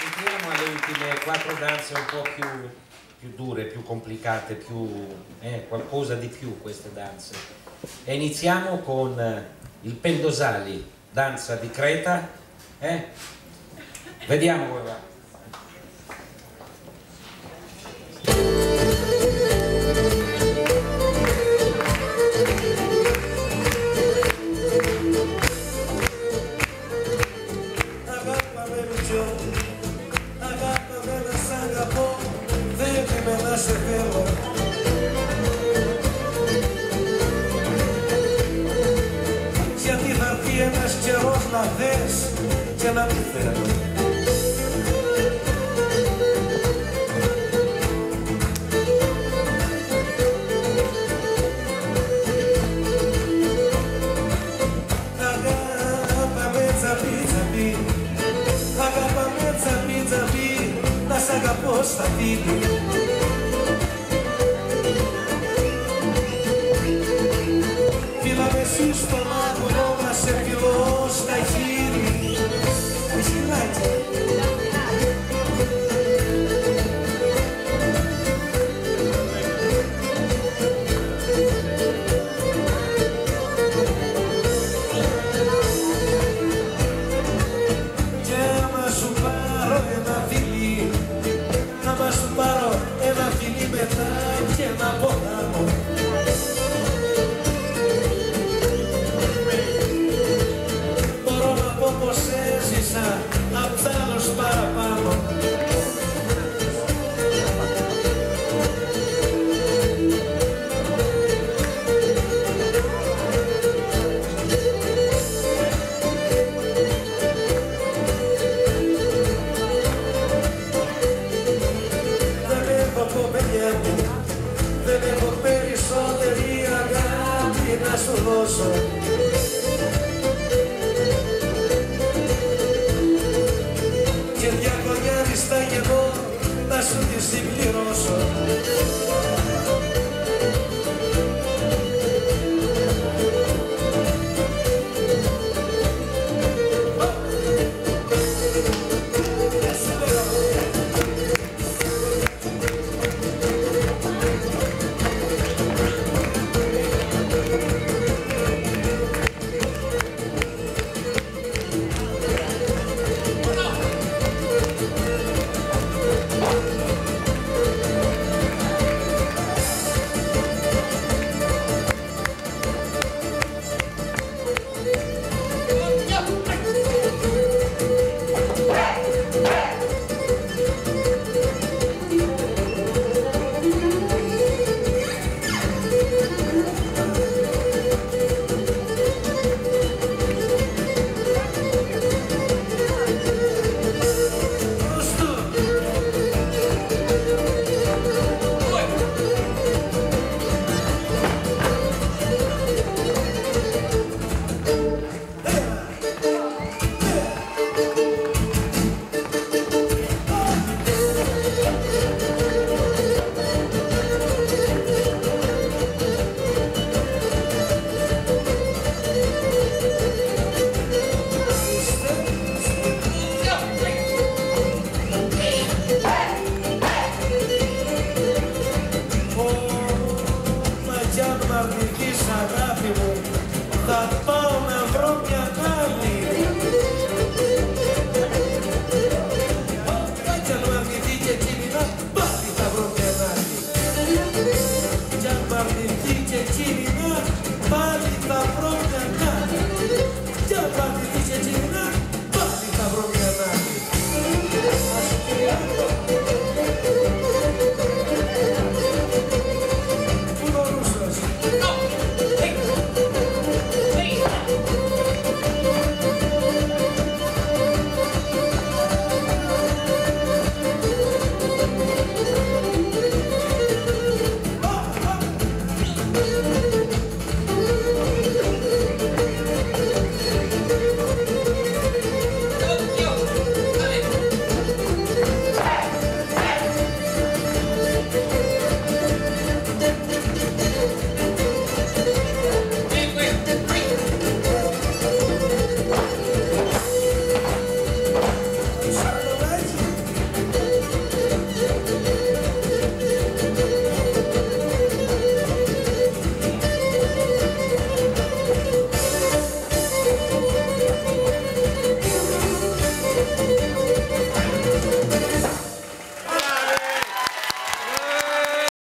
entriamo alle ultime 4 danze un po' più dure, più complicate, qualcosa di più queste danze. E iniziamo con il Pendosali, danza di Creta. Vediamo come va. Γιατί θα έρθει ένας καιρός να δες και να μην θέλω. Αγαπάμε τσαπί τσαπί, αγαπάμε τσαπί τσαπί, να σ' αγαπώ στα φίλη. Εσύ στον άγωνο να σε φιλώ στα χείλη. Σκυλάκι. Και άμα σου πάρω ένα φιλί, άμα σου πάρω ένα φιλί μετά και ένα ποτάμο, όπως έζησα απ' τ' άλλος παραπάνω. Δεν έχω κοπελιά μου, δεν έχω περισσότερη αγάπη να σου δώσω. Και 200 στα γεννώ να σου τη συμπληρώσω.